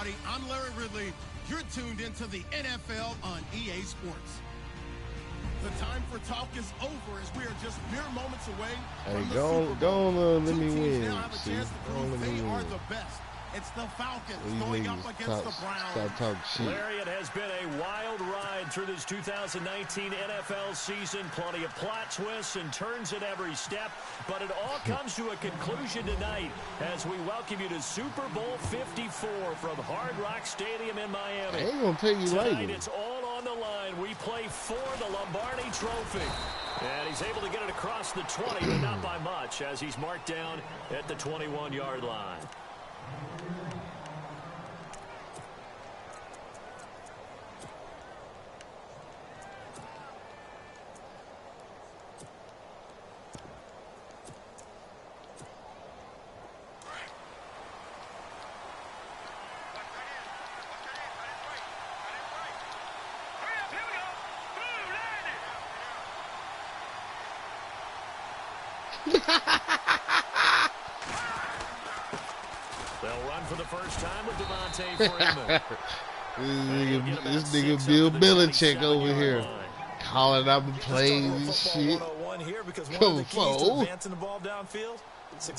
everybody. I'm Larry Ridley. You're tuned into the NFL on EA Sports. The time for talk is over as we are just mere moments away from the Super Bowl. Let me win. Now have a chance to prove they are the best. It's the Falcons going up against the Browns. Stop talking shit. Larry, it has been a wild ride through this 2019 NFL season. Plenty of plot twists and turns at every step. But it all comes to a conclusion tonight as we welcome you to Super Bowl 54 from Hard Rock Stadium in Miami. I ain't going to take you lightly. Tonight, it's all on the line. We play for the Lombardi Trophy. And he's able to get it across the 20, but not by much, as he's marked down at the 21-yard line. They'll run for the first time with Devontae Freeman. this nigga Bill Belichick over here calling out the plays and shit. Come on.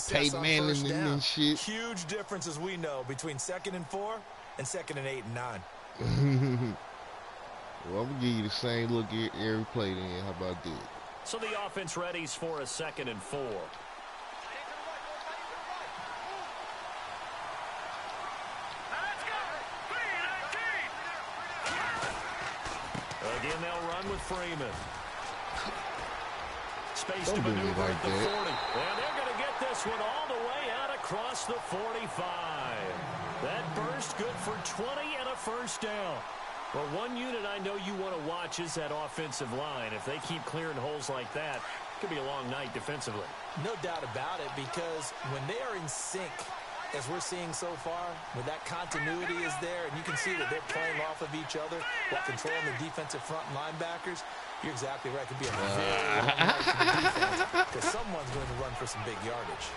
Peyton Manning and shit. Huge differences we know between 2nd and 4 and 2nd and 8 and 9. Well, I'm going to give you the same look at every play then. How about that? So the offense readies for a 2nd and 4. Again, they'll run with Freeman. Space to maneuver at the 40. And they're going to get this one all the way out across the 45. That burst good for 20 and a first down. But one unit I know you want to watch is that offensive line. If they keep clearing holes like that, it could be a long night defensively. No doubt about it, because when they are in sync, as we're seeing so far, when that continuity is there, and you can see that they're playing off of each other while controlling the defensive front linebackers, you're exactly right. It could be a very long night for the defense, because someone's going to run for some big yardage.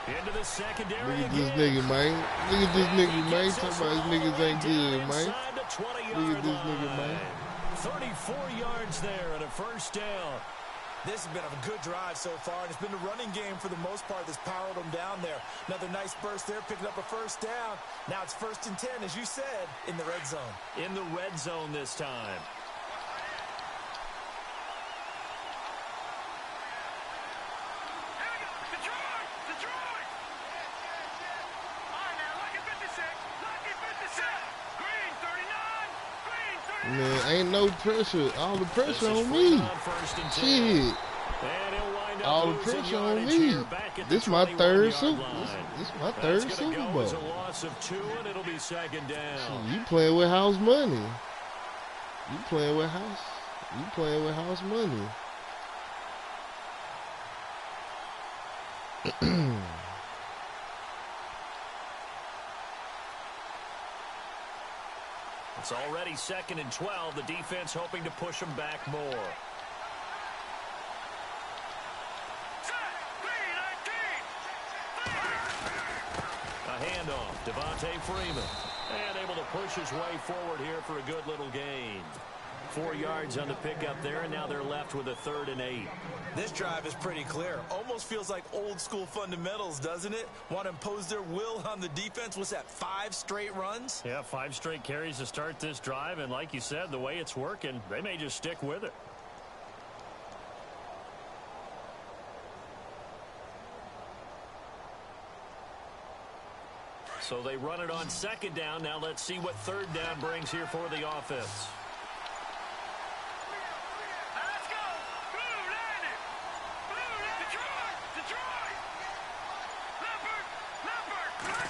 Into the secondary. Look at this nigga, man. Look at this nigga, man. Talk about his niggas ain't good, man. Look at this nigga, man. 34 yards there and a first down. This has been a good drive so far, and it's been the running game for the most part that's powered them down there. Another nice burst there, picking up a first down. Now it's 1st and 10, as you said, in the red zone. In the red zone this time. Man, ain't no pressure. All the pressure on me. Shit. All the pressure on me. This is my third Super. This is my third Super Bowl. You playing with house money. You playing with house money. It's already 2nd and 12. The defense hoping to push them back more. A handoff. Devontae Freeman. And able to push his way forward here for a good little gain. 4 yards on the pickup there, and now they're left with a 3rd and 8. This drive is pretty clear. Almost feels like old school fundamentals, doesn't it? Want to impose their will on the defense. What's that, 5 straight runs? Yeah, 5 straight carries to start this drive, and like you said, the way it's working, they may just stick with it. So they run it on 2nd down. Now let's see what 3rd down brings here for the offense.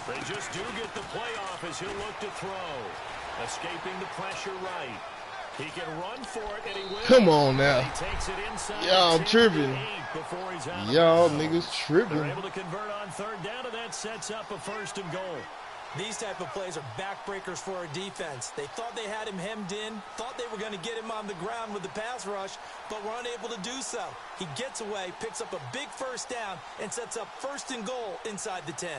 They just do get the playoff as he'll look to throw. Escaping the pressure right. He can run for it, and he will. Come on now. He takes it inside. Y'all tripping. Y'all niggas tripping. They're able to convert on 3rd down, and that sets up a 1st and goal. These type of plays are backbreakers for our defense. They thought they had him hemmed in, thought they were going to get him on the ground with the pass rush, but were unable to do so. He gets away, picks up a big 1st down, and sets up 1st and goal inside the 10.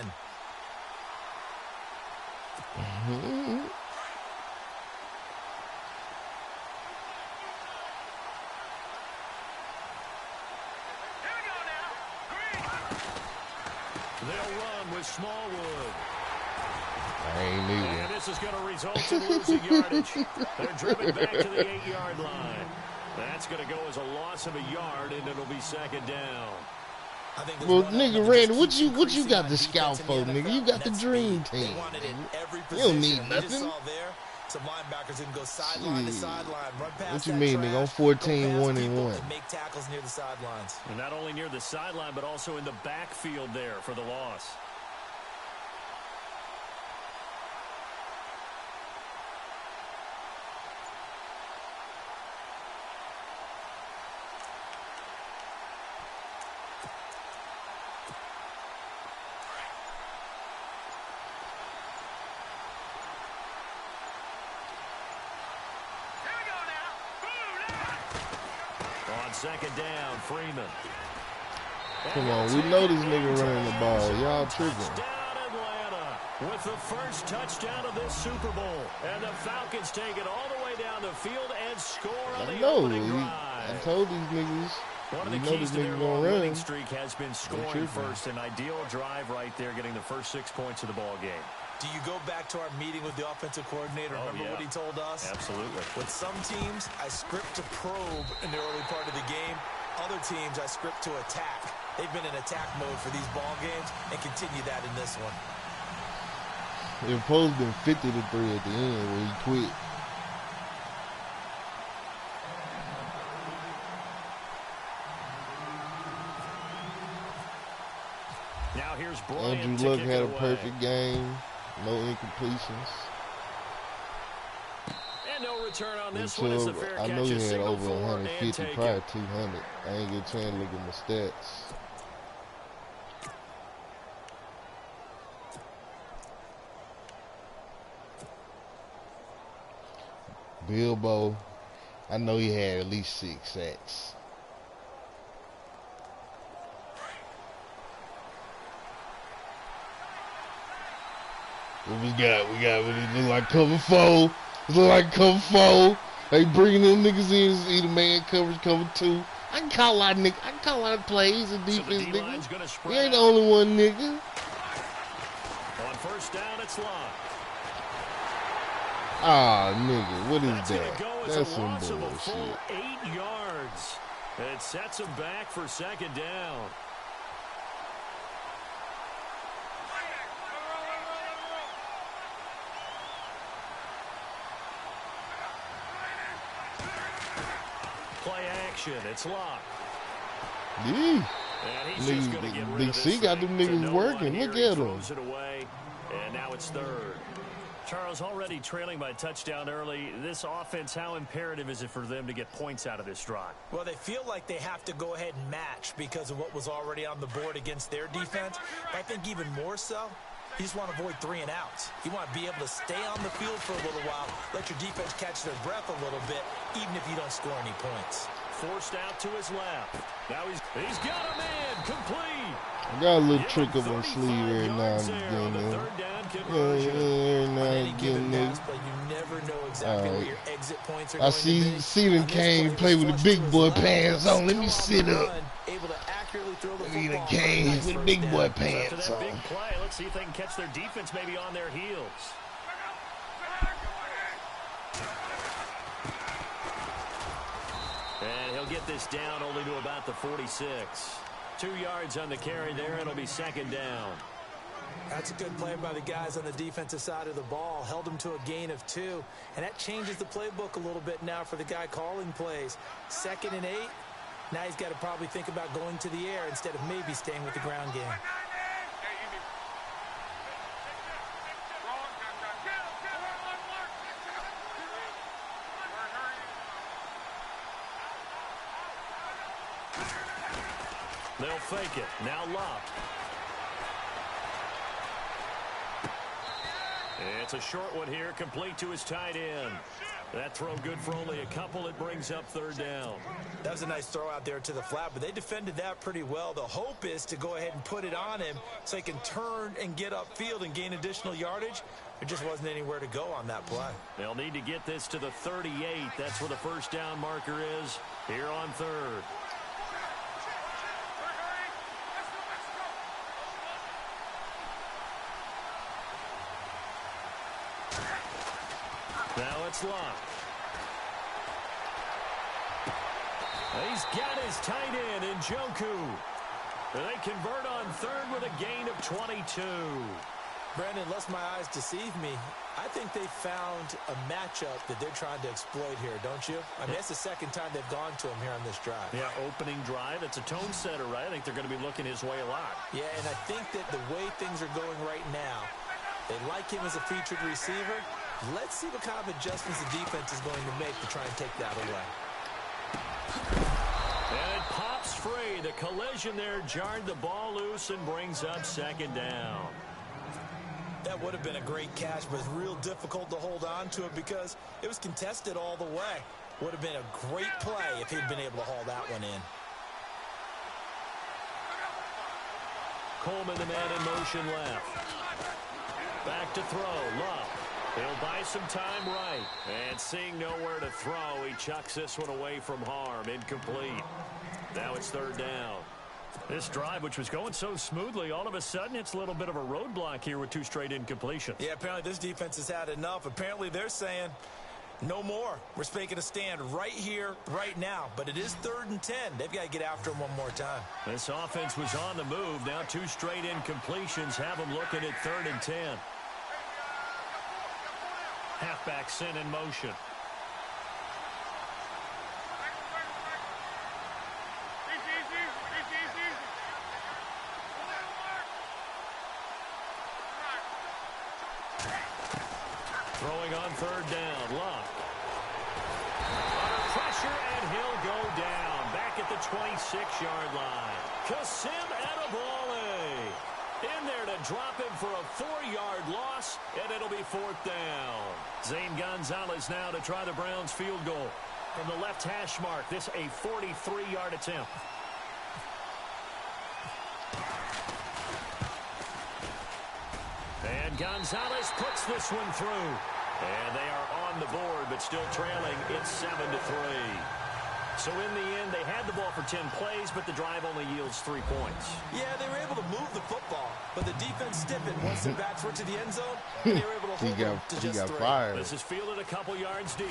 They'll run with Smallwood. I ain't neither. And this is going to result in losing yardage. They're driven back to the 8-yard line. That's going to go as a loss of a yard, and it'll be second down. Well, nigga, Randy, what you got the scout for, nigga? You got the dream team. You don't need nothing. Some linebackers didn't go sideline to sideline, run past. What you mean, nigga? I'm 14-1-1. Make tackles near the sidelines. And not only near the sideline, but also in the backfield there for the loss. Second down, Freeman. Come on, we know this nigga running the ball. Y'all tripping. Touchdown Atlanta with the first touchdown of this Super Bowl. And the Falcons take it all the way down the field and score on the opening drive. I told these niggas. One of the keys to their long winning streak has been scoring first. An ideal drive right there, getting the first 6 points of the ball game. Do you go back to our meeting with the offensive coordinator? Remember what he told us? Absolutely. With some teams, I script to probe in the early part of the game. Other teams, I script to attack. They've been in attack mode for these ball games and continue that in this one. It was supposed to be 50-3 at the end where he quit. Now here's Bryant. Andrew Luck had a perfect game. No incompletions. And no return on this one. It's a fair catch. I know he had over 150, probably 200. I ain't get a chance to look at my stats. Bilbo, I know he had at least 6 sacks. What we got? We got what it look like cover 4. It look like cover 4. They bringing them niggas in, either man coverage, cover 2. I can call out nigga. I can call out plays and defense, nigga. He ain't the only one, nigga. On first down, it's locked. Ah, nigga, what is that? That's some bullshit. 8 yards. It sets him back for second down. Play action. It's locked. Yeah. Niggas, Big C got them niggas working. Look at them. It away, and now it's third. Charles, already trailing by a touchdown early. This offense, how imperative is it for them to get points out of this drive? Well, they feel like they have to go ahead and match because of what was already on the board against their defense. But I think even more so, you just want to avoid 3 and outs. You want to be able to stay on the field for a little while, let your defense catch their breath a little bit, even if you don't score any points. Forced out to his left. Now he's got a man complete. I got a little trick up my sleeve every now and again, man. Every now and again, nigga. You never know exactly where your exit points are I see them came play with the big boy pants on. Let me sit up. He done came with the big boy pants on. Big play. Let's see if they can catch their defense maybe on their heels. And he'll get this down only to about the 46. 2 yards on the carry there. It'll be second down. That's a good play by the guys on the defensive side of the ball. Held them to a gain of 2. And that changes the playbook a little bit now for the guy calling plays. 2nd and 8. Now he's got to probably think about going to the air instead of maybe staying with the ground game. They'll fake it. Now Locke. It's a short one here, complete to his tight end. That throw good for only a couple. It brings up third down. That was a nice throw out there to the flat, but they defended that pretty well. The hope is to go ahead and put it on him so he can turn and get upfield and gain additional yardage. There just wasn't anywhere to go on that play. They'll need to get this to the 38. That's where the first down marker is here on third. Now it's Locke. He's got his tight end in Njoku. They convert on third with a gain of 22. Brandon, lest my eyes deceive me, I think they found a matchup that they're trying to exploit here, don't you? I mean, that's the second time they've gone to him here on this drive. Yeah, opening drive. It's a tone setter, right? I think they're going to be looking his way a lot. Yeah, and I think that the way things are going right now, they like him as a featured receiver. Let's see what kind of adjustments the defense is going to make to try and take that away. And it pops free. The collision there jarred the ball loose and brings up second down. That would have been a great catch, but it's real difficult to hold on to it because it was contested all the way. Would have been a great play if he'd been able to haul that one in. Coleman, the man in motion left. Back to throw. Love. He'll buy some time right. And seeing nowhere to throw, he chucks this one away from harm. Incomplete. Now it's third down. This drive, which was going so smoothly, all of a sudden it's a little bit of a roadblock here with two straight incompletions. Yeah, apparently this defense has had enough. Apparently they're saying, no more. We're making a stand right here, right now. But it is 3rd and 10. They've got to get after him one more time. This offense was on the move. Now two straight incompletions have them looking at 3rd and 10. Halfback sent in motion. Throwing on third down. Locke. Under pressure, and he'll go down. Back at the 26-yard line. Kasim Adebawale. In there to drop him for a 4-yard loss, and it'll be 4th down. Zane Gonzalez now to try the Browns field goal. From the left hash mark, this a 43-yard attempt. And Gonzalez puts this one through. And they are on the board, but still trailing. It's 7-3. So in the end, they had the ball for 10 plays, but the drive only yields 3 points. Yeah, they were able to move the football, but the defense stiffened once their backs were to the end zone, and they were able to hold them to just 3. Fired. This is fielded a couple yards deep.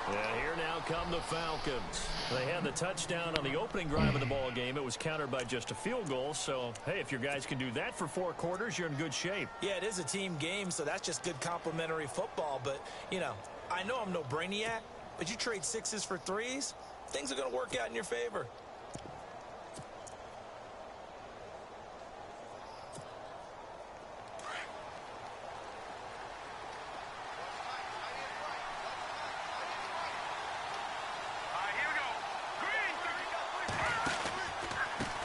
And here now come the Falcons. They had the touchdown on the opening drive of the ball game. It was countered by just a field goal. So, hey, if your guys can do that for 4 quarters, you're in good shape. Yeah, it is a team game, so that's just good complementary football. But, you know, I know I'm no brainiac, but you trade 6s for 3s, things are going to work out in your favor.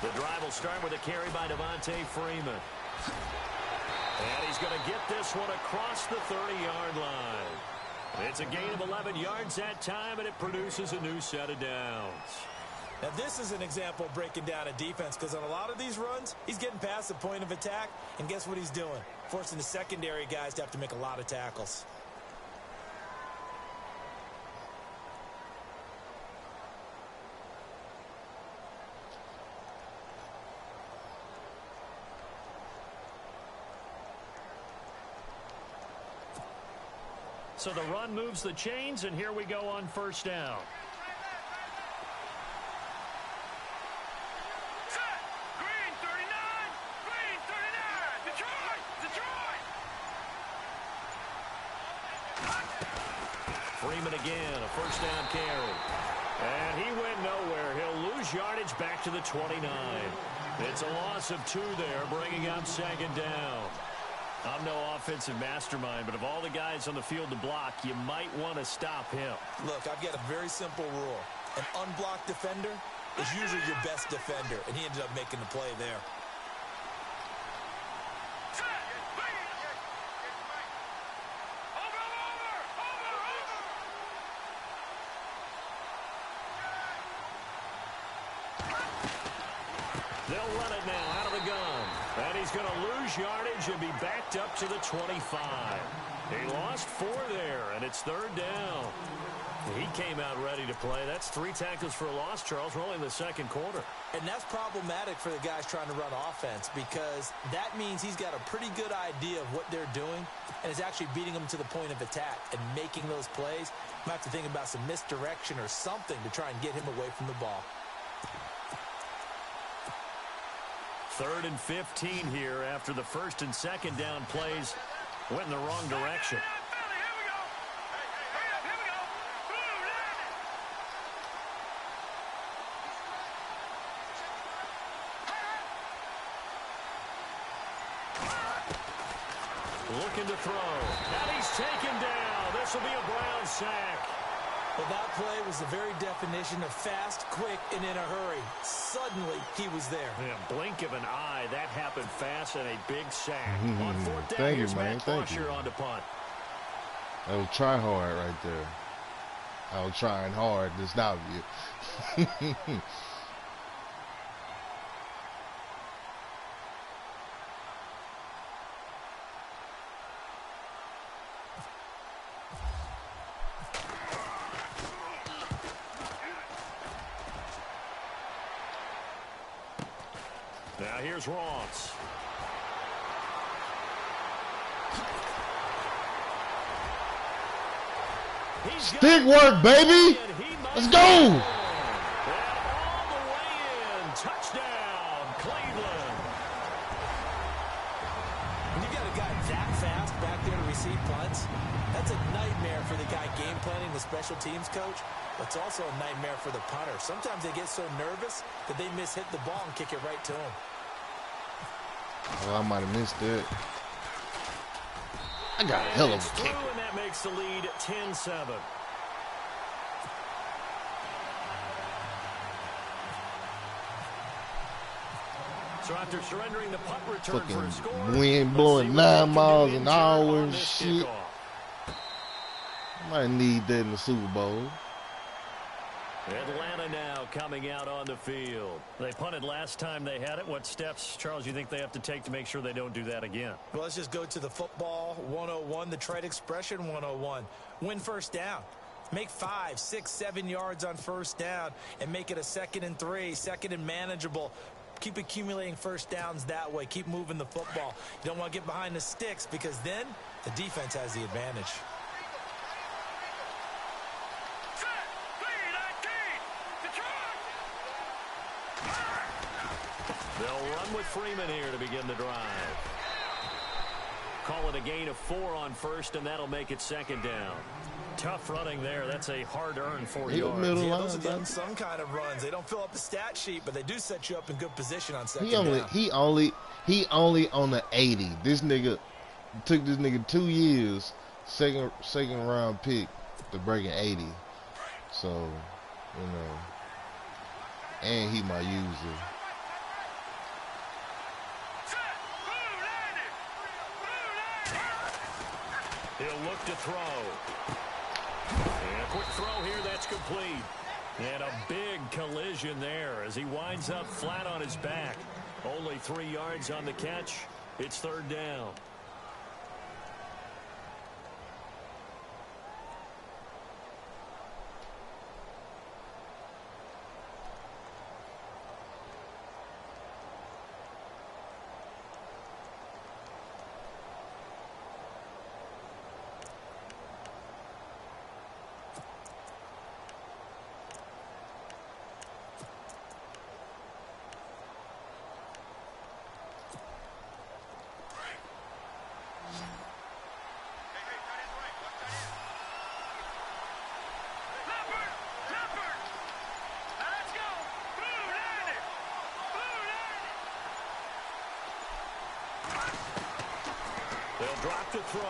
The drive will start with a carry by Devontae Freeman. And he's going to get this one across the 30-yard line. It's a gain of 11 yards that time, and it produces a new set of downs. Now, this is an example of breaking down a defense, because on a lot of these runs, he's getting past the point of attack, and guess what he's doing? Forcing the secondary guys to have to make a lot of tackles. So the run moves the chains, and here we go on first down. Set. Green 39. Green 39. Detroit. Detroit. Freeman again, a first down carry. And he went nowhere. He'll lose yardage back to the 29. It's a loss of 2 there, bringing up second down. I'm no offensive mastermind, but of all the guys on the field to block, you might want to stop him. Look, I've got a very simple rule. An unblocked defender is usually your best defender, and he ended up making the play there. They'll run it now out of the gun. And he's going to lose yardage and be backed up to the 25. He lost 4 there, and it's 3rd down. He came out ready to play. That's 3 tackles for a loss, Charles. We're only in the 2nd quarter. And that's problematic for the guys trying to run offense because that means he's got a pretty good idea of what they're doing and is actually beating them to the point of attack and making those plays. Might have to think about some misdirection or something to try and get him away from the ball. 3rd and 15 here after the 1st and 2nd down plays went in the wrong direction. Looking to throw. And he's taken down. This will be a Brown sack. Well, that play was the very definition of fast, quick, and in a hurry. Suddenly, he was there. Yeah, blink of an eye. That happened fast and a big sack. On 4th down, Thank you, here's man. Matt Thank you. on to punt. I was trying hard right there. I was trying hard to stop you. Now here's Ross. Stick work, baby. Let's go. And all the way in. Touchdown, Cleveland. When you got a guy that fast back there to receive punts, that's a nightmare for the guy game planning, the special teams coach. But it's also a nightmare for the punter. Sometimes they get so nervous that they hit the ball and kick it right to him. Well, I might have missed it. I got a hell of a kick. And that makes the lead 10-7. So after surrendering the punt return for a score, fucking wind blowing 9 miles an hour and shit. Might need that in the Super Bowl. Atlanta now coming out on the field. They punted last time they had it. What steps, Charles, you think they have to take to make sure they don't do that again? Well, let's just go to the football 101, the trade expression 101. Win 1st down. Make 5, 6, 7 yards on 1st down and make it a 2nd and 3, 2nd and manageable. Keep accumulating 1st downs that way. Keep moving the football. You don't want to get behind the sticks because then the defense has the advantage. They'll run with Freeman here to begin the drive. Call it a gain of 4 on 1st, and that'll make it 2nd down. Tough running there. That's a hard-earned 4 yards. Yeah, those are the unsung kind of runs. They don't fill up the stat sheet, but they do set you up in good position on 2nd down. He only on the 80. This nigga took this nigga 2 years, second round pick to break an 80. So, you know, and he my user. He'll look to throw. And a quick throw here, that's complete. And a big collision there as he winds up flat on his back. Only 3 yards on the catch. It's 3rd down. They'll drop to throw.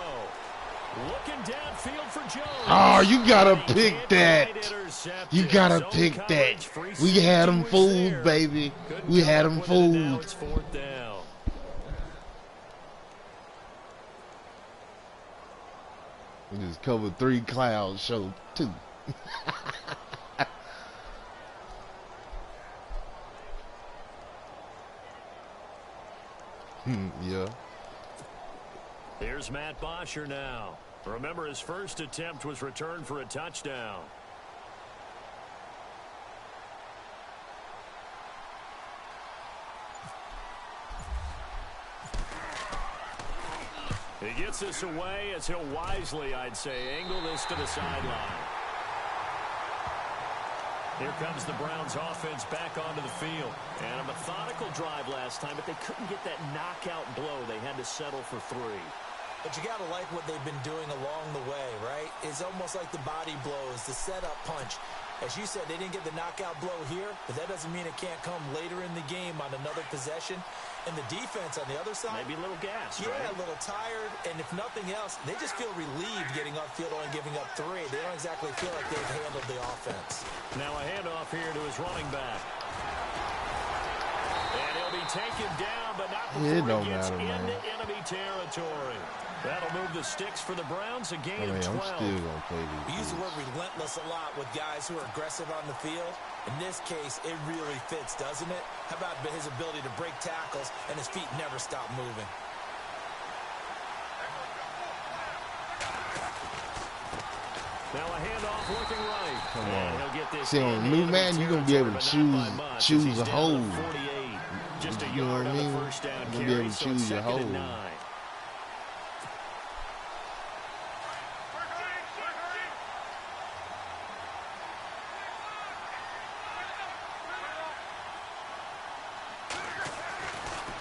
Looking downfield for Jones. Oh, you gotta pick that. You gotta pick that. We had him fooled, baby. We had him fooled. Now it's 4th down. We just covered 3 clouds, show 2. Yeah. Here's Matt Bosher now. Remember, his first attempt was returned for a touchdown. He gets this away as he'll wisely, I'd say, angle this to the sideline. Here comes the Browns offense back onto the field. And a methodical drive last time, but they couldn't get that knockout blow. They had to settle for 3. But you got to like what they've been doing along the way, right? It's almost like the body blows, the setup punch. As you said, they didn't get the knockout blow here, but that doesn't mean it can't come later in the game on another possession. And the defense on the other side, maybe a little gas, yeah, right? A little tired. And if nothing else, they just feel relieved getting upfield only giving up 3. They don't exactly feel like they've handled the offense. Now a handoff here to his running back. And he'll be taken down, but not before he gets into enemy territory. That'll move the sticks for the Browns, a gain of 12. I'm still going to play these. We use the word relentless a lot with guys who are aggressive on the field. In this case, it really fits, doesn't it? How about his ability to break tackles and his feet never stop moving? Now a handoff looking right. Come on. He'll get this. See, on the new man, you're going to be able to choose a hole. Just a You know what yard I on mean? the first down You're going to be carry, able to so choose it's your 2nd and hole. 9.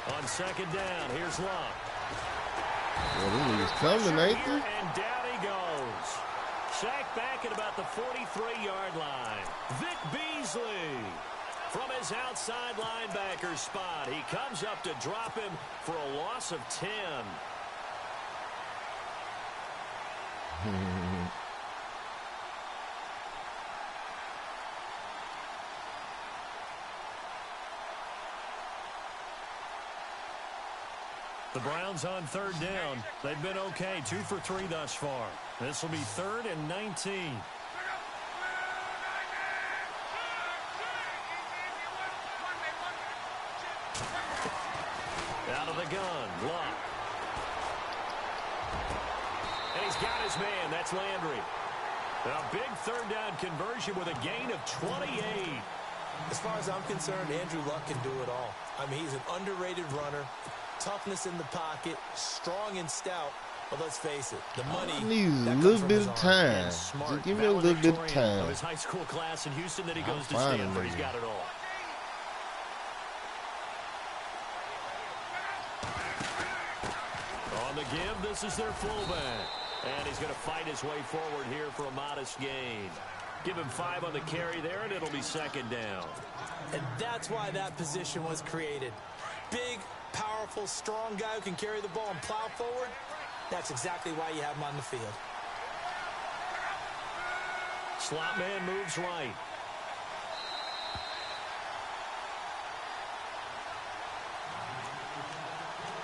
On 2nd down, here's Locke. Well, them niggas coming, ain't they? And down he goes. Sacked back at about the 43-yard line. Vic Beasley from his outside linebacker spot. He comes up to drop him for a loss of 10. The Browns on 3rd down. They've been okay, 2 for 3 thus far. This will be 3rd and 19. Out of the gun, Locke. And he's got his man. That's Landry. A big 3rd down conversion with a gain of 28. As far as I'm concerned, Andrew Luck can do it all. I mean, he's an underrated runner. Toughness in the pocket, strong and stout. But let's face it, the money needs a little bit of time. Just give me a little bit of time. Of his high school class in Houston that he goes to Stanford. He's got it all. On the give, this is their fullback. And he's going to fight his way forward here for a modest gain. Give him 5 on the carry there, and it'll be 2nd down. And that's why that position was created. Big, powerful, strong guy who can carry the ball and plow forward. That's exactly why you have him on the field. Slot man moves right.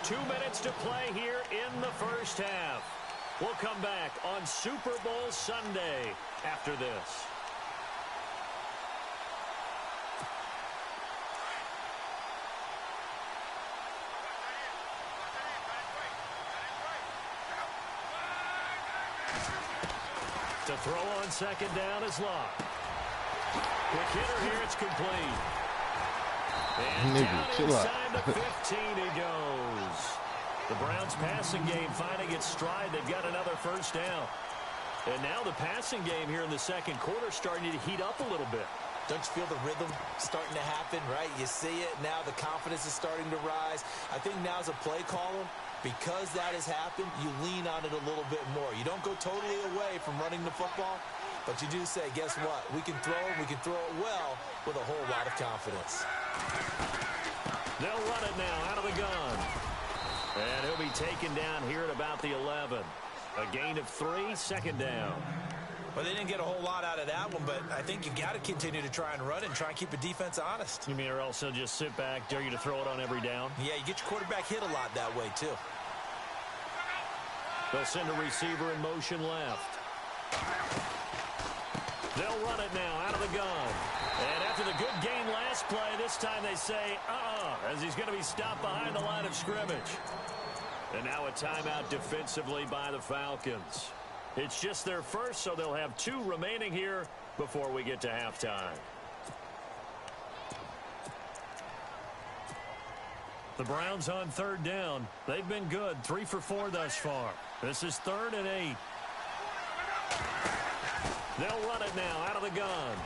Two minutes to play here in the first half. We'll come back on Super Bowl Sunday after this. To throw on 2nd down is Locke. Quick hitter here, it's complete. And down inside the 15 he goes. The Browns passing game finding its stride. They've got another first down. And now the passing game here in the 2nd quarter starting to heat up a little bit. Don't you feel the rhythm starting to happen, right? You see it now. The confidence is starting to rise. I think now as a play caller, because that has happened, you lean on it a little bit more. You don't go totally away from running the football, but you do say, guess what? We can throw it. We can throw it well with a whole lot of confidence. They'll run it now out of the gun. And he'll be taken down here at about the 11. A gain of 3, 2nd down. Well, they didn't get a whole lot out of that one, but I think you got to continue to try and run and try and keep the defense honest. You mean or else they'll just sit back, dare you to throw it on every down? Yeah, you get your quarterback hit a lot that way, too. They'll send a receiver in motion left. They'll run it now out of the gun. And after the good game last play, this time they say, as he's going to be stopped behind the line of scrimmage. And now a timeout defensively by the Falcons. It's just their first, so they'll have 2 remaining here before we get to halftime. The Browns on 3rd down. They've been good, 3 for 4 thus far. This is 3rd and 8. They'll run it now out of the gun.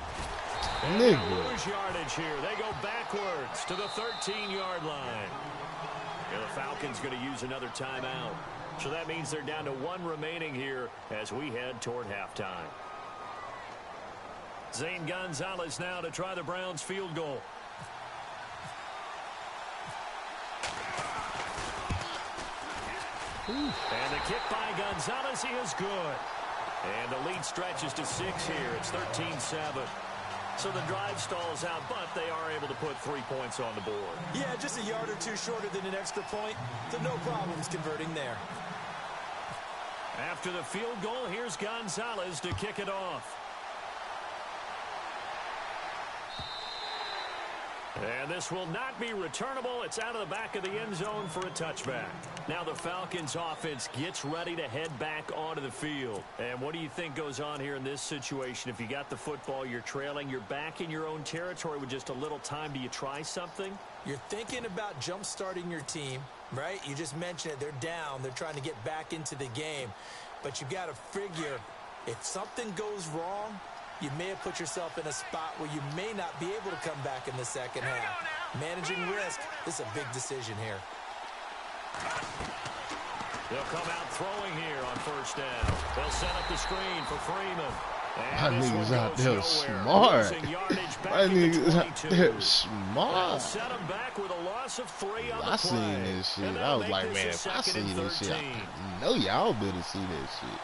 And they lose yardage here. They go backwards to the 13-yard line. And the Falcons going to use another timeout. So that means they're down to 1 remaining here as we head toward halftime. Zane Gonzalez now to try the Browns field goal. And the kick by Gonzalez, he is good. And the lead stretches to 6 here. It's 13-7. So the drive stalls out, but they are able to put 3 points on the board. Yeah, just a yard or 2 shorter than an extra point. So no problems converting there. After the field goal, here's Gonzalez to kick it off. And this will not be returnable. It's out of the back of the end zone for a touchback. Now the Falcons offense gets ready to head back onto the field. And what do you think goes on here in this situation? If you got the football, you're trailing, you're back in your own territory with just a little time. Do you try something? You're thinking about jump-starting your team, right? You just mentioned it. They're down. They're trying to get back into the game. But you've got to figure if something goes wrong, you may have put yourself in a spot where you may not be able to come back in the second half. Managing risk is a big decision here. They'll come out throwing here on 1st down. They'll set up the screen for Freeman. My niggas out there smart. My niggas out there smart. Set him back with a loss of 3 on the play. I seen this shit. I was like, man, if I see this shit, I know y'all better see that shit.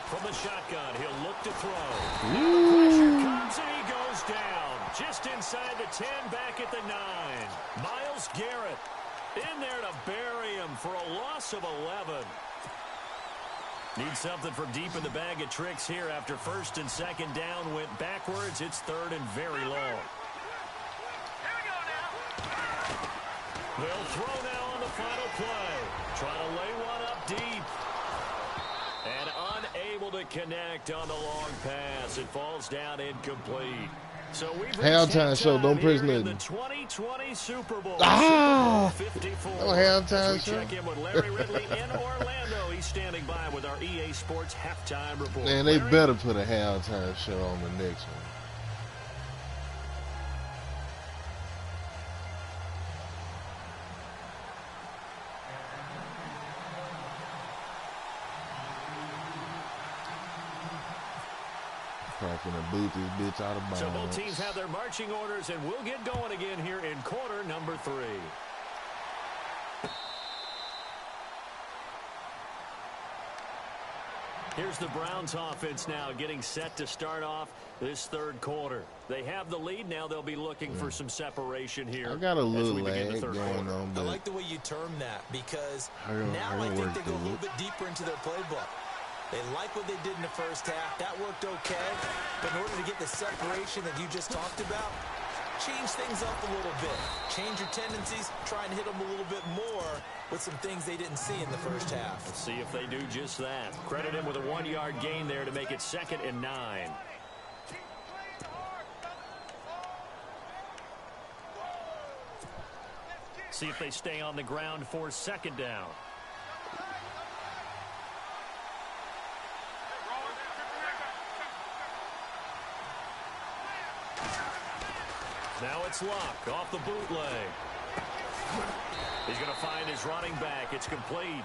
From the shotgun, he'll look to throw. Pressure comes and he goes down. Just inside the 10, back at the 9. Myles Garrett in there to bury him for a loss of 11. Need something from deep in the bag of tricks here after 1st and 2nd down went backwards. It's 3rd and very long. They'll throw now on the final play. Trying to lay one up deep. And unable to connect on the long pass. It falls down incomplete. So we've halftime show, don't press nothing. The 2020 Super Bowl. Ah! Super Bowl 54. No halftime show. Check in with Larry Ridley in Orlando. He's standing by with our EA Sports halftime report. Man, they better put a halftime show on the next one. Probably gonna boot this bitch out of bounds. So both teams have their marching orders, and we'll get going again here in quarter number 3. Here's the Browns offense now getting set to start off this 3rd quarter. They have the lead. Now they'll be looking for some separation here. I got a little lag going on. I like the way you term that because now I think they go a little bit deeper into their playbook. They like what they did in the 1st half. That worked okay. But in order to get the separation that you just talked about, change things up a little bit. Change your tendencies. Try and hit them a little bit more with some things they didn't see in the 1st half. Let's see if they do just that. Credit him with a 1-yard gain there to make it 2nd and 9. See if they stay on the ground for 2nd down. Now it's Luck off the bootleg. He's going to find his running back. It's complete.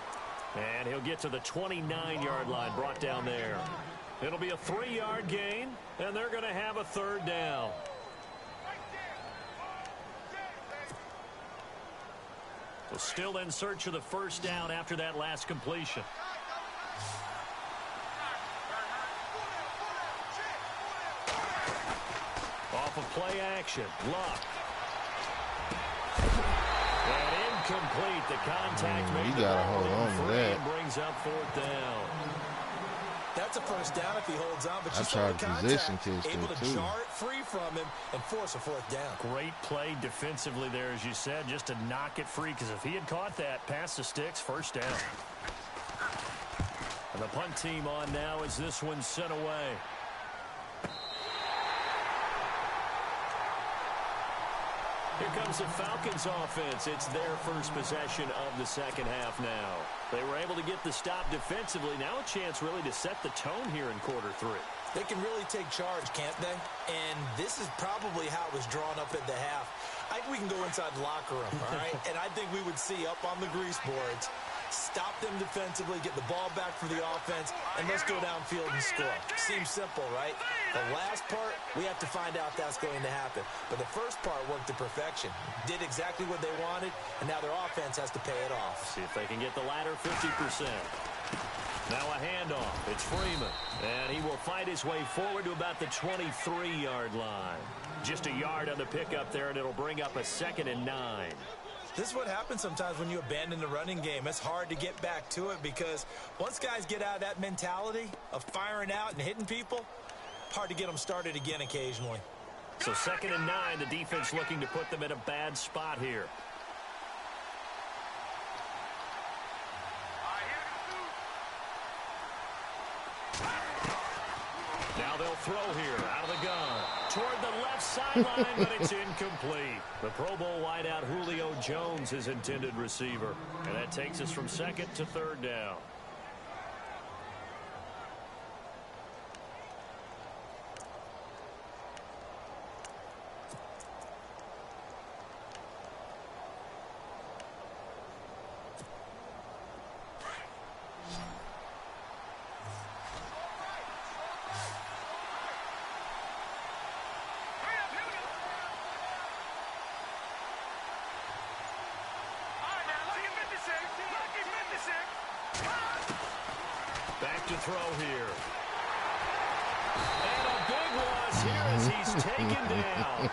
And he'll get to the 29-yard line, brought down there. It'll be a 3-yard gain, and they're going to have a 3rd down. So still in search of the 1st down after that last completion. Off of play action. Luck. And incomplete. The contact made. You gotta hold on to that. Brings up 4th down. That's a first down if he holds on, but I tried to position kids able to too. jar it free from him and force a 4th down. Great play defensively there, as you said, just to knock it free, because if he had caught that, past the sticks, 1st down. And the punt team on now as this one's sent away. Here comes the Falcons offense. It's their first possession of the second half now. They were able to get the stop defensively. Now a chance really to set the tone here in quarter 3. They can really take charge, can't they? And this is probably how it was drawn up at the half. I think we can go inside the locker room, all right? And I think we would see up on the grease boards, stop them defensively, get the ball back for the offense, and let's go downfield and score. Seems simple, right? The last part, we have to find out that's going to happen. But the first part worked to perfection. Did exactly what they wanted, and now their offense has to pay it off. See if they can get the latter 50%. Now a handoff. It's Freeman. And he will fight his way forward to about the 23-yard line. Just a yard on the pickup there, and it'll bring up a 2nd and 9. This is what happens sometimes when you abandon the running game. It's hard to get back to it because once guys get out of that mentality of firing out and hitting people, hard to get them started again occasionally. So 2nd and 9, the defense looking to put them in a bad spot here. Now they'll throw here out of the gun. Toward the left sideline, but it's incomplete. The Pro Bowl wideout Julio Jones is intended receiver. And that takes us from 2nd to 3rd down. Back to throw here. And a big loss here as he's taken down.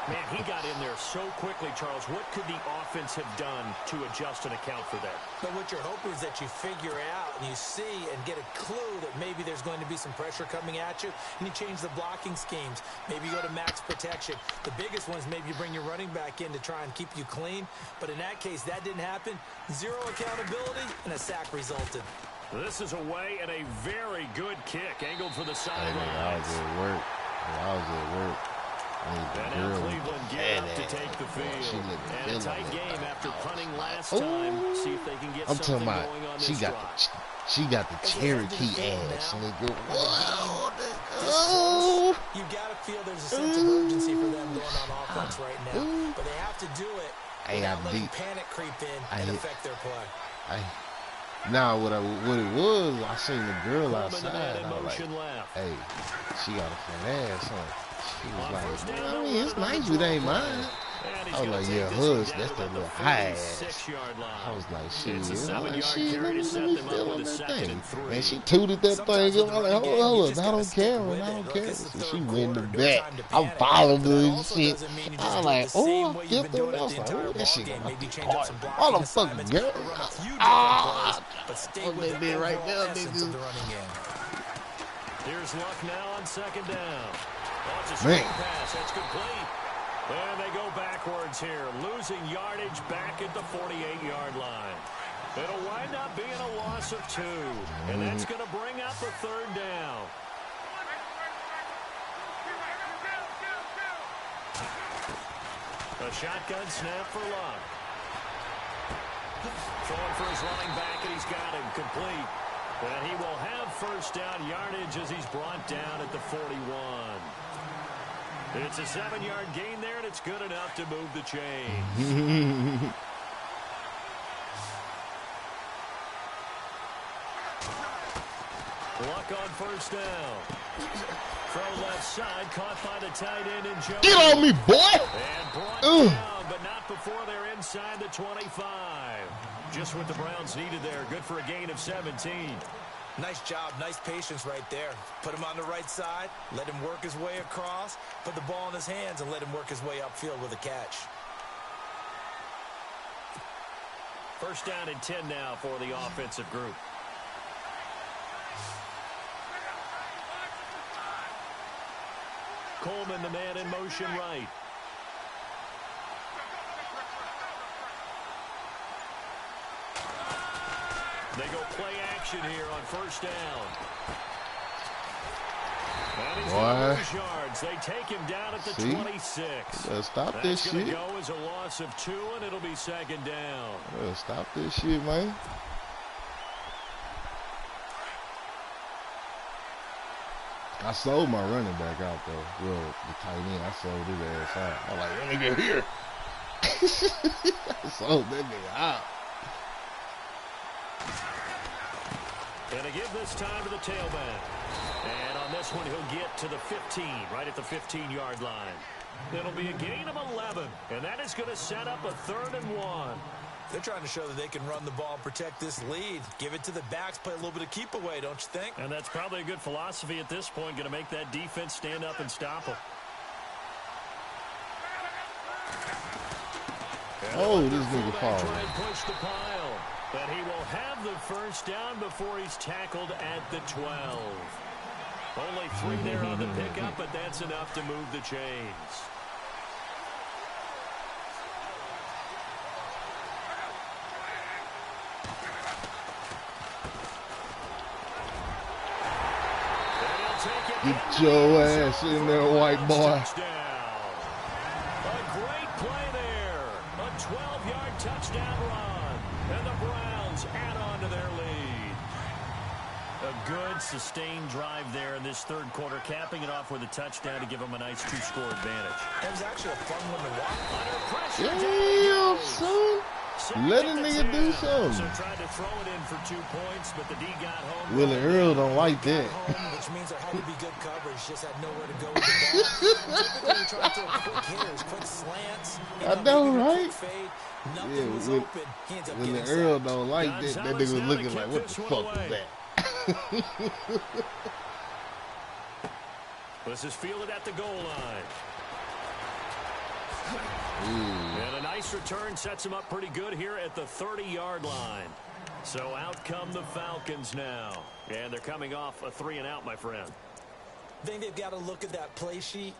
Man, he got in there so quickly, Charles. What could the offense have done to adjust and account for that? But what you're hoping is that you figure out and you see and get a clue that maybe there's going to be some pressure coming at you, and you change the blocking schemes. Maybe you go to max protection. The biggest one is maybe you bring your running back in to try and keep you clean. But in that case, that didn't happen. Zero accountability, and a sack resulted. This is away and a very good kick, angled for the sideline. I was at work. I was at work. And now Cleveland geared up to take the field. And a tight game after punting last time. See if they can get something going on this drive. She got the Cherokee ass, nigga. Whoa, nigga. You got to feel there's a sense of urgency for them going on offense right now. But they have to do it without letting panic creep in and affect their play. Now, what it was, I seen the girl outside. I was like, hey, she got a fat ass, huh? She was like, I mean, it's nice, but it ain't mine. I was like, yeah, hush, that's that little high ass. I was like, shit, let me feel on that thing. And she tooted that thing up. I was like, hold up, I don't care. So she went in the back. I'm following her and shit. I was like, oh, I flipped her. I was like, oh, that shit got my heart. All the fucking girl. Ah, what they did right now, nigga. Here's Luck now on 2nd down. It's a screen pass. That's complete. And they go backwards here, losing yardage back at the 48-yard line. It'll wind up being a loss of 2, and that's going to bring up a 3rd down. A shotgun snap for Luck. Throwing for his running back, and he's got him complete. And he will have 1st down yardage as he's brought down at the 41. It's a 7-yard gain there, and it's good enough to move the chains. Luck on 1st down. Throw left side, caught by the tight end and Jones. Get on me, boy! And brought down, but not before they're inside the 25. Just what the Browns needed there. Good for a gain of 17. Nice job, nice patience right there. Put him on the right side, let him work his way across, put the ball in his hands, and let him work his way upfield with a catch. First down and 10 now for the offensive group. Coleman, the man in motion right. They go play action here on first down. And he's going to lose yards. They take him down at the 26. Stop this shit. That's going to go as a loss of 2, and it'll be second down. Stop this shit, man. I sold my running back out, though. Well, the tight end, I sold his ass out. I'm like, let me get here. I sold that nigga out. And to give this time to the tailback. And on this one, he'll get to the 15, right at the 15-yard line. It'll be a gain of 11, and that is going to set up a 3rd and 1. They're trying to show that they can run the ball and protect this lead. Give it to the backs, play a little bit of keep away, don't you think? And that's probably a good philosophy at this point, going to make that defense stand up and stop them. Oh, this nigga falling. Try and push the pile. But he will have the first down before he's tackled at the 12. Only 3 there on the pickup, but that's enough to move the chains. Get your ass in there, white boy. A great play there. A 12-yard touchdown run. And the Browns add on to their lead. A good, sustained drive there in this 3rd quarter, capping it off with a touchdown to give them a nice 2-score advantage. It was actually a fun one to watch. Under pressure. Damn, son. Let a nigga do something. So tried to throw it in for 2 points, but the D got home. Willie Earl don't like that. Which means there had to be good coverage. Just had nowhere to go with the ball. Typically, you try to throw quick hitters, quick slants. I know, right? Fade. Nothing was open. He ends up Willie getting Earl sacked. don't like that. That nigga was looking like, what the fuck was that? This is fielded at the goal line. And a nice return sets him up pretty good here at the 30-yard line. So out come the Falcons now. And they're coming off a 3-and-out, my friend. I think they've got to look at that play sheet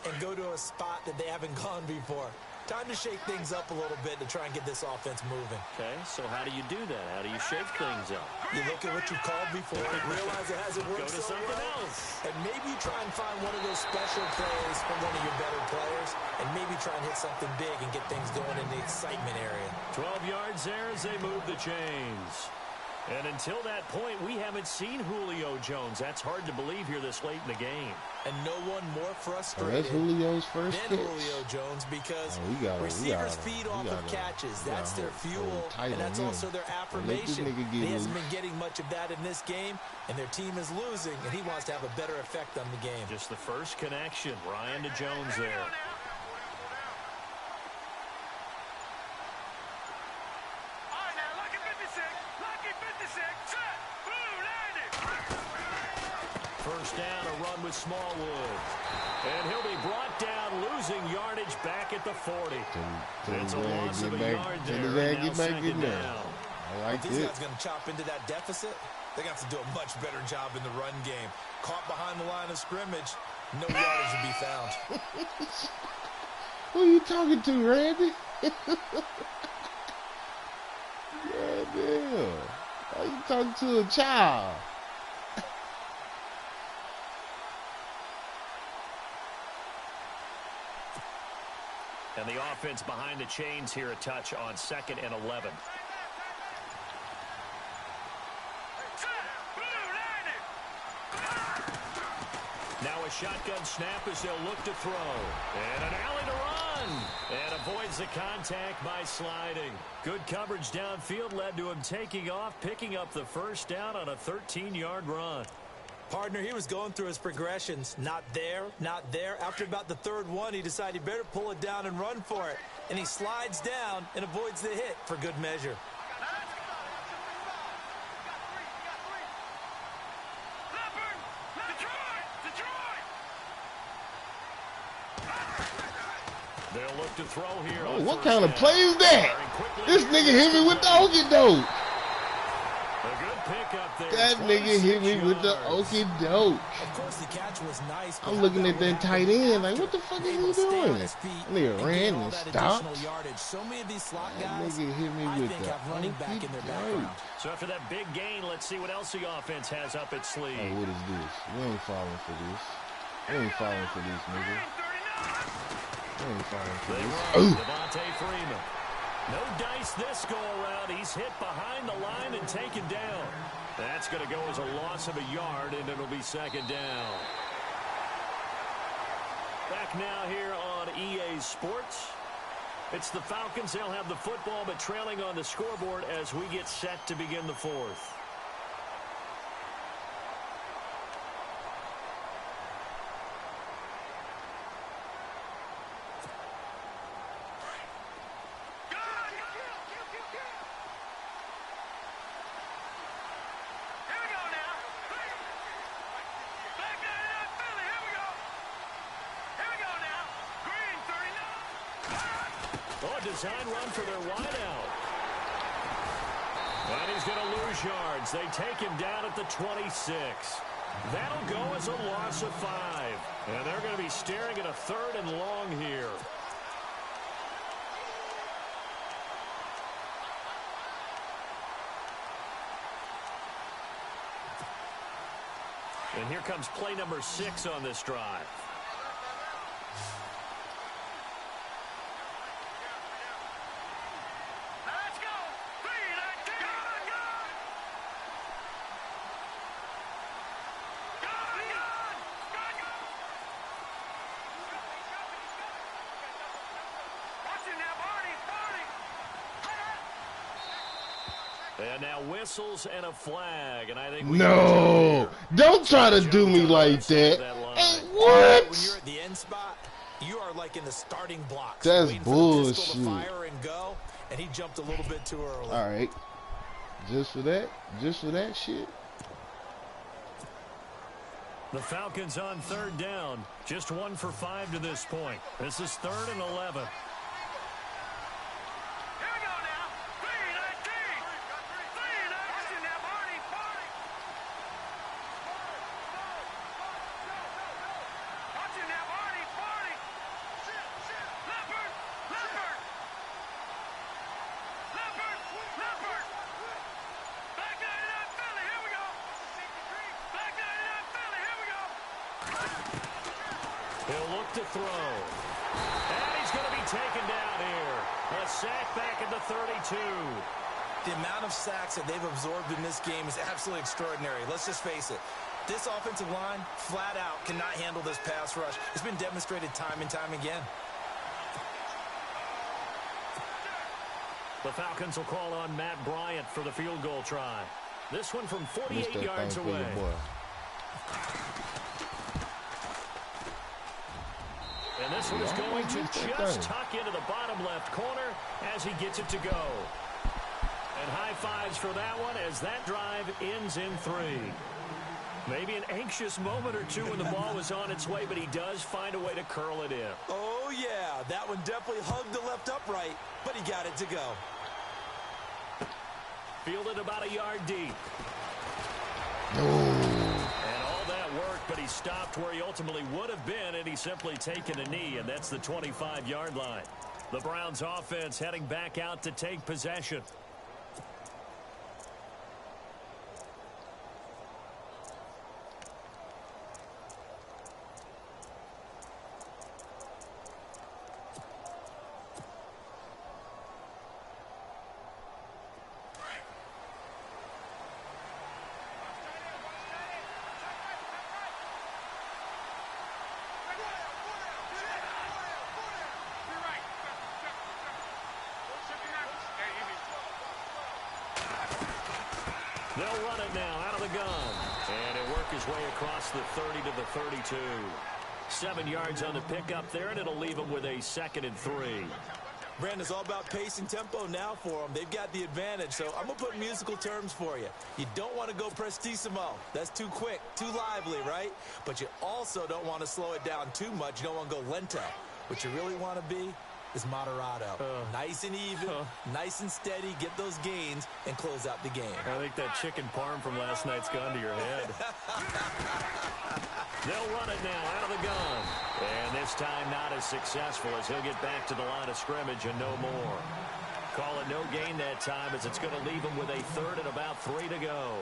and go to a spot that they haven't gone before. Time to shake things up a little bit to try and get this offense moving. Okay, so how do you do that? How do you shake things up? You look at what you called before and realize it hasn't worked Go to something else. And maybe try and find one of those special plays from one of your better players and maybe try and hit something big and get things going in the excitement area. 12 yards there as they move the chains. And until that point, we haven't seen Julio Jones. That's hard to believe here this late in the game. And no one more frustrated that's Julio's first than catch. Julio Jones because receivers feed off of catches. That's their fuel, and that's also their affirmation. He hasn't been getting much of that in this game, and their team is losing, and he wants to have a better effect on the game. Just the first connection, Ryan to Jones there. First down, a run with Smallwood. And he'll be brought down, losing yardage back at the 40. It's a loss of a yard there. Get back in there. I like these it. guys going to chop into that deficit, they're going to have to do a much better job in the run game. Caught behind the line of scrimmage, no yardage to be found. Who are you talking to, Randy? Goddamn. Are you talking to a child? And the offense behind the chains here, a touch on 2nd and 11. Now a shotgun snap as they'll look to throw. And an alley to run. And avoids the contact by sliding. Good coverage downfield led to him taking off, picking up the first down on a 13-yard run. Partner, he was going through his progressions. Not there, not there. After about the 3rd one, he decided he better pull it down and run for it. And he slides down and avoids the hit for good measure. They'll look to throw here. Oh, what kind of play is that? This nigga hit me with the okey doke. A good pickup there. That nigga hit me with the okey doke. Of course, the catch was nice. I'm looking at that tight end like, what the fuck is he doing? That nigga ran and stopped. So many of these slot That guys, nigga hit me with the running back in their background. So after that big gain, let's see what else the offense has up its sleeve. Oh, what is this? We ain't falling for this. We ain't falling for this, nigga. We ain't falling for this. Devontae Freeman. No dice this go around. He's hit behind the line and taken down. That's going to go as a loss of a yard, and it'll be second down. Back now here on EA Sports. It's the Falcons. They'll have the football, but trailing on the scoreboard as we get set to begin the fourth. Design run for their wideout. And he's going to lose yards. They take him down at the 26. That'll go as a loss of 5. And they're going to be staring at a 3rd and long here. And here comes play number 6 on this drive. And now whistles and a flag, and I think no, don't try to do me like that. Hey, what? When you're at the end spot, you are like in the starting blocks. That's bullshit. To fire and go, and he jumped a little bit too early. All right, just for that shit. The Falcons on 3rd down, just 1 for 5 to this point. This is 3rd and 11. He'll look to throw. And he's going to be taken down here. A sack back at the 32. The amount of sacks that they've absorbed in this game is absolutely extraordinary. Let's just face it. This offensive line, flat out, cannot handle this pass rush. It's been demonstrated time and time again. The Falcons will call on Matt Bryant for the field goal try. This one from 48 yards away. And this one is going to just tuck into the bottom left corner as he gets it to go. And high fives for that one as that drive ends in 3. Maybe an anxious moment or two when the ball was on its way, but he does find a way to curl it in. Oh, yeah. That one definitely hugged the left upright, but he got it to go. Fielded about a yard deep. And all that worked, but he stopped where he ultimately would have been, and he's simply taken a knee, and that's the 25-yard line. The Browns offense heading back out to take possession. They'll run it now out of the gun. And it worked his way across the 30 to the 32. 7 yards on the pickup there, and it'll leave him with a 2nd and 3. Brandon, it's all about pace and tempo now for them. They've got the advantage, so I'm going to put musical terms for you. You don't want to go prestissimo. That's too quick, too lively, right? But you also don't want to slow it down too much. You don't want to go lento. What you really want to be is Moderado. Nice and even, nice and steady, get those gains, and close out the game. I think that chicken parm from last night's gone to your head. They'll run it now out of the gun. And this time not as successful as he'll get back to the line of scrimmage and no more. Call it no gain that time as it's going to leave him with a third and about 3 to go.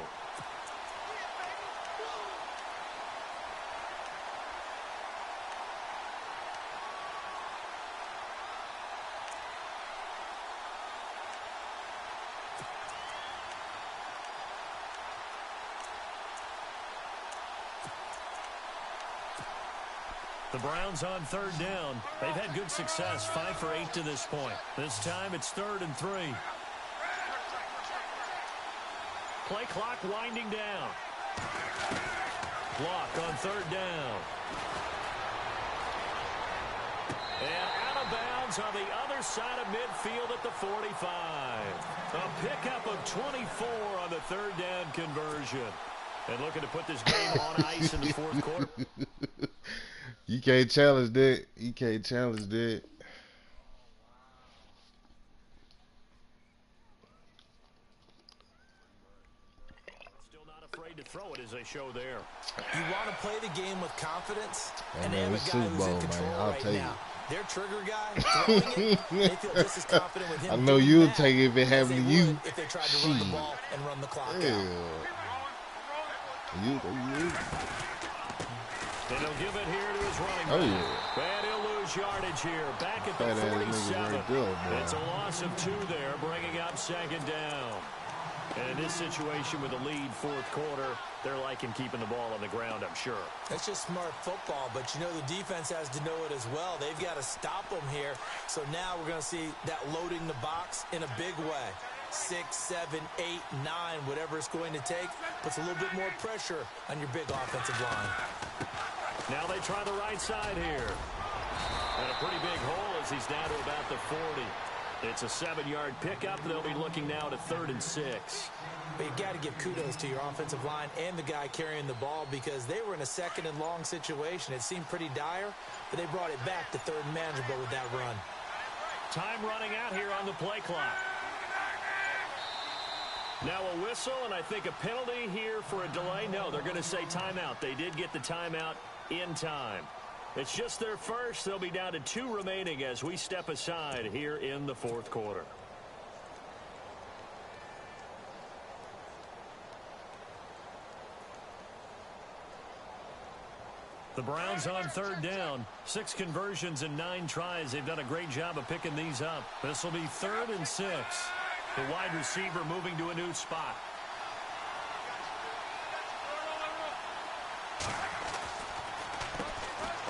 The Browns on 3rd down. They've had good success, 5 for 8 to this point. This time it's 3rd and 3. Play clock winding down. Block on 3rd down. And out of bounds on the other side of midfield at the 45. A pickup of 24 on the 3rd down conversion. And looking to put this game on ice in the 4th quarter. You can't challenge that. You can't challenge that. Still not afraid to throw it as they show there. You want to play the game with confidence, and they have a guy who's in control right now. Their trigger guy throwing it, they feel just as confident with him. I know you'll take it if it happened to you. If they tried to run the ball and run the clock out. You. And he'll give it here to his running back. And he'll lose yardage here. Back at the 47. It's a loss of 2 there, bringing up 2nd down. And in this situation with a lead 4th quarter, they're liking keeping the ball on the ground, I'm sure. That's just smart football, but you know the defense has to know it as well. They've got to stop them here. So now we're going to see that loading the box in a big way. 6, 7, 8, 9, whatever it's going to take, puts a little bit more pressure on your big offensive line. Now they try the right side here. And a pretty big hole as he's down to about the 40. It's a 7-yard pickup. They'll be looking now to 3rd and 6. But you've got to give kudos to your offensive line and the guy carrying the ball because they were in a 2nd and long situation. It seemed pretty dire, but they brought it back to 3rd and manageable with that run. Time running out here on the play clock. Now a whistle, and I think a penalty here for a delay. No, they're going to say timeout. They did get the timeout in time. It's just their first. They'll be down to 2 remaining as we step aside here in the 4th quarter. The Browns on 3rd down. 6 conversions and 9 tries. They've done a great job of picking these up. This will be 3rd and 6. The wide receiver moving to a new spot.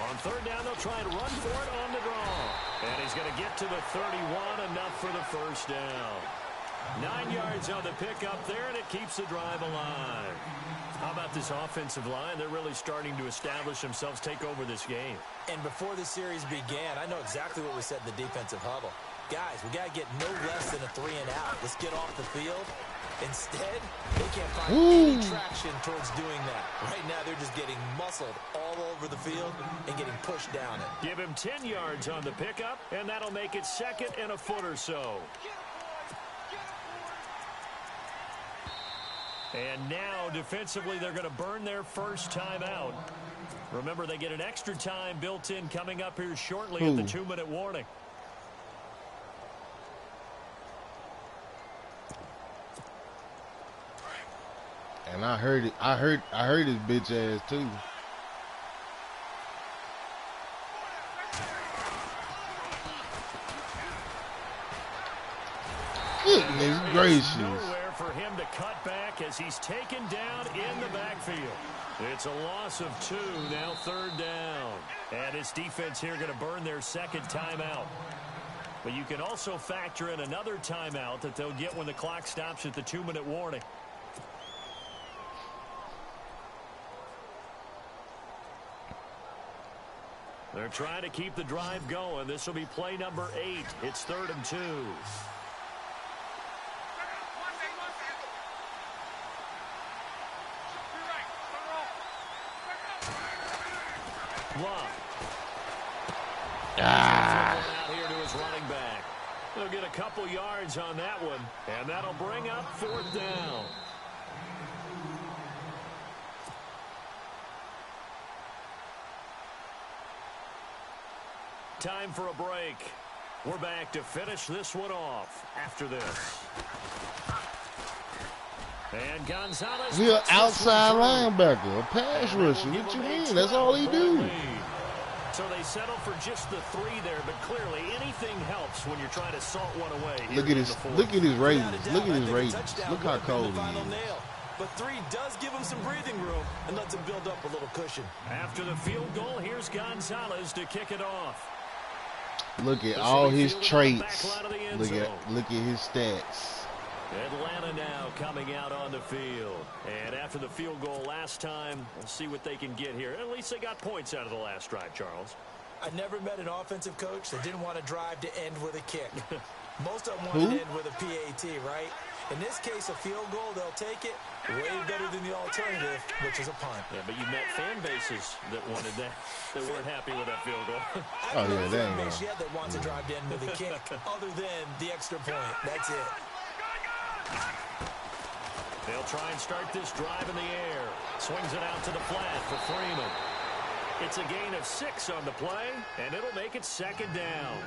On 3rd down, they'll try and run for it on the draw. And he's going to get to the 31, enough for the 1st down. 9 yards on the pickup there, and it keeps the drive alive. How about this offensive line? They're really starting to establish themselves, take over this game. And before the series began, I know exactly what we said in the defensive huddle. Guys, we got to get no less than a 3 and out. Let's get off the field. Instead, they can't find any traction towards doing that. Right now, they're just getting muscled all over the field and getting pushed down it. Give him 10 yards on the pickup, and that'll make it 2nd and a foot or so. And now, defensively, they're going to burn their first timeout. Remember, they get an extra time built in coming up here shortly at the 2-minute warning. And I heard it. I heard his bitch ass too. Goodness gracious. Nowhere for him to cut back as he's taken down in the backfield. It's a loss of 2, now 3rd down. And his defense here going to burn their 2nd timeout. But you can also factor in another timeout that they'll get when the clock stops at the 2-minute warning. They're trying to keep the drive going. This will be play number 8. It's 3rd and 2. Out here to his running They'll get a couple yards on that one, and that'll bring up 4th down. Time for a break. We're back to finish this one off after this. And Gonzalez. He's an outside linebacker, a pass rusher. What you mean? That's all he do. So they settle for just the 3 there, but clearly anything helps when you're trying to salt one away. Look at his ratings. Look at his ratings. Look how cold he is. But 3 does give him some breathing room and lets him build up a little cushion. After the field goal, here's Gonzalez to kick it off. Look at all his traits. Look at his stats. Atlanta now coming out on the field. And after the field goal last time, we'll see what they can get here. At least they got points out of the last drive, Charles. I never met an offensive coach that didn't want to drive to end with a kick. Most of them want to end with a PAT, right? In this case, a field goal, they'll take it. Way better than the alternative, which is a punt. Yeah, but you met fan bases that wanted that, that weren't happy with that field goal. Oh, yeah, fan base yet that wants to drive to end with a kick, other than the extra point. That's it. They'll try and start this drive in the air. Swings it out to the flat for Freeman. It's a gain of 6 on the play, and it'll make it 2nd down.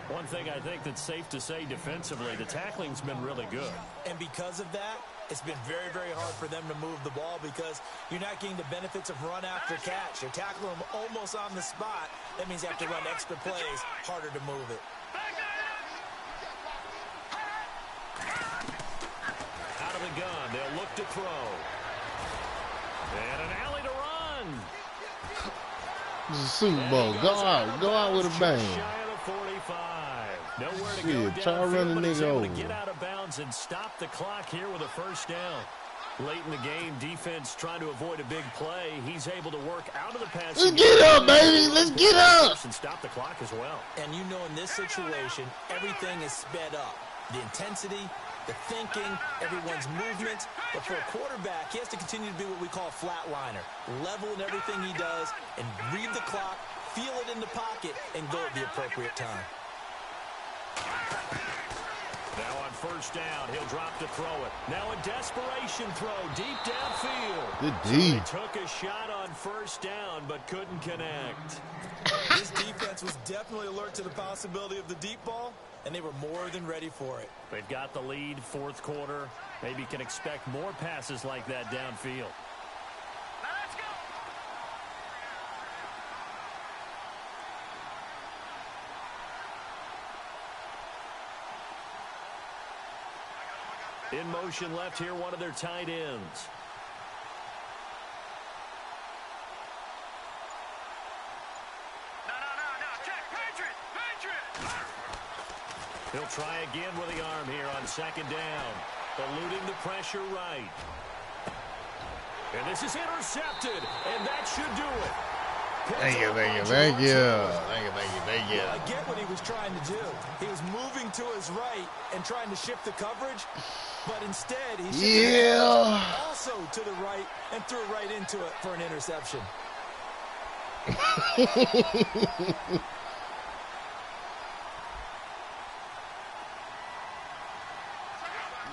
One thing I think that's safe to say defensively, the tackling's been really good. And because of that, it's been very, very hard for them to move the ball because you're not getting the benefits of run after catch. You're tackling them almost on the spot. That means you have to run extra plays, harder to move it. Out of the gun, they'll look to throw. And an alley to run. This is Super Bowl. Go out with a bang. Shy of the 45. Nowhere to Shit, try to run the nigga over. Get out of bounds and stop the clock here with a 1st down. Late in the game, defense trying to avoid a big play. He's able to work out of the pass. Let's get up, baby. Let's get up. And stop the clock as well. And you know, in this situation, everything is sped up. The intensity, the thinking, everyone's movement. But for a quarterback, he has to continue to be what we call a flatliner. Level in everything he does and read the clock, feel it in the pocket, and go at the appropriate time. Now on 1st down, he'll drop to throw it. Now a desperation throw deep downfield. Good So D. he took a shot on 1st down, but couldn't connect. This defense was definitely alert to the possibility of the deep ball, and they were more than ready for it. They've got the lead, 4th quarter. Maybe can expect more passes like that downfield. In motion left here, one of their tight ends. He'll try again with the arm here on 2nd down. Eluding the pressure right. And this is intercepted, and that should do it. Thank you. I get what he was trying to do. He was moving to his right and trying to shift the coverage, but instead he shifted also to the right and threw right into it for an interception.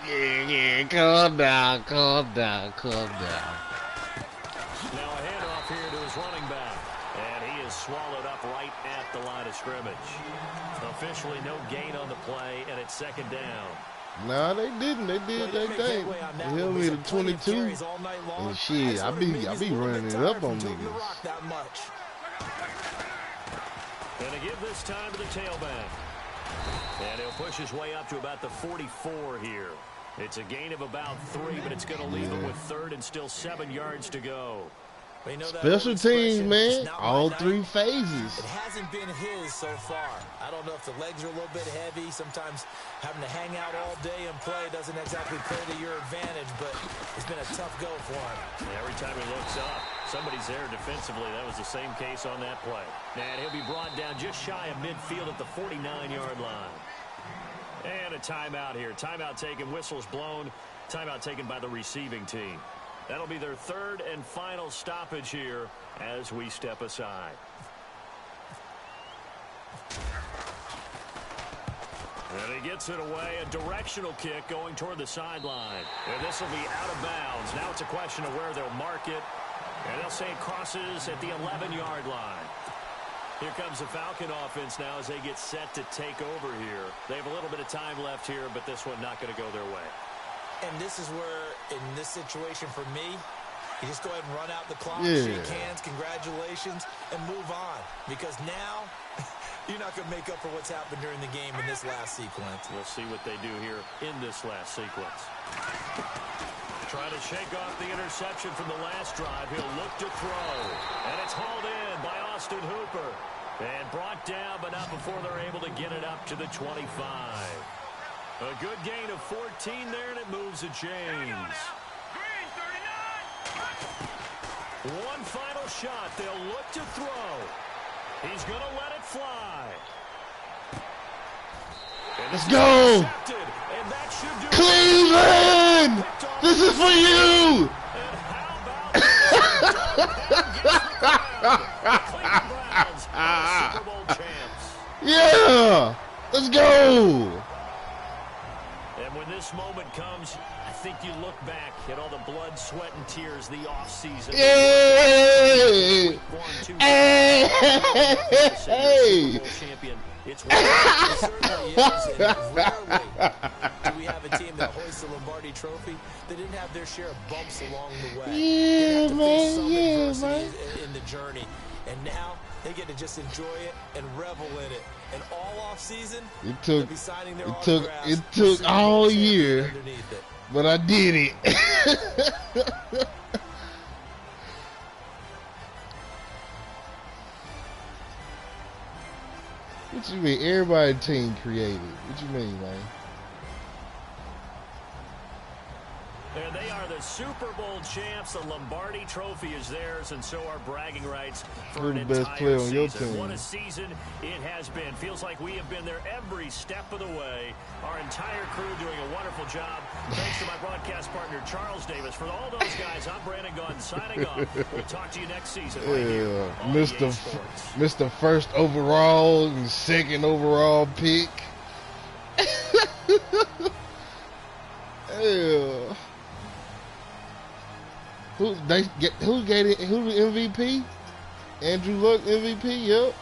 Yeah, calm down. Now a handoff here to his running back. And he is swallowed up right at the line of scrimmage. Officially no gain on the play, and it's 2nd down. Nah, they didn't. They did their thing. They held me to 22. And shit, I be running it up on niggas. And to give this time to the tailback. And he'll push his way up to about the 44 here. It's a gain of about 3, but it's going to leave him with 3rd and still 7 yards to go. Special teams, man. All 3 phases. It hasn't been his so far. I don't know if the legs are a little bit heavy. Sometimes having to hang out all day and play doesn't exactly play to your advantage, but it's been a tough go for him. Yeah, every time he looks up, somebody's there defensively. That was the same case on that play. And he'll be brought down just shy of midfield at the 49-yard line. And a timeout here. Timeout taken, whistles blown. Timeout taken by the receiving team. That'll be their 3rd and final stoppage here as we step aside. And he gets it away, a directional kick going toward the sideline. And this will be out of bounds. Now it's a question of where they'll mark it. And they'll say it crosses at the 11-yard line. Here comes the Falcon offense now as they get set to take over here. They have a little bit of time left here, but this one not going to go their way. And this is where, in this situation for me, you just go ahead and run out the clock, shake hands, congratulations, and move on. Because now, you're not going to make up for what's happened during the game in this last sequence. We'll see what they do here in this last sequence. Trying to shake off the interception from the last drive. He'll look to throw. And it's hauled in by Austin Hooper. And brought down, but not before they're able to get it up to the 25. A good gain of 14 there, and it moves the chains. One final shot. They'll look to throw. He's going to let it fly. Let's go! Cleveland! This is for you! Superbowl champs. Yeah! Let's go! And when this moment comes, I think you look back at all the blood, sweat, and tears the offseason. Hey! Hey! Champion. It's it certainly is, and rarely do we have a team that hoists the Lombardi Trophy that didn't have their share of bumps along the way. Yeah, man. Yeah, man. In the journey, and now they get to just enjoy it and revel in it. And all off season, it took all year, but I did it. What you mean? Everybody team created. What you mean, man? And they are the Super Bowl champs. The Lombardi Trophy is theirs, and so are bragging rights for an best player on your season. team. What a season it has been. Feels like we have been there every step of the way. Our entire crew doing a wonderful job. Thanks to my broadcast partner, Charles Davis. For all those guys, I'm Brandon Gunn signing off. We'll talk to you next season. Right here on Mr. First overall and second overall pick. Yeah. Who the MVP? Andrew Luck MVP, yep.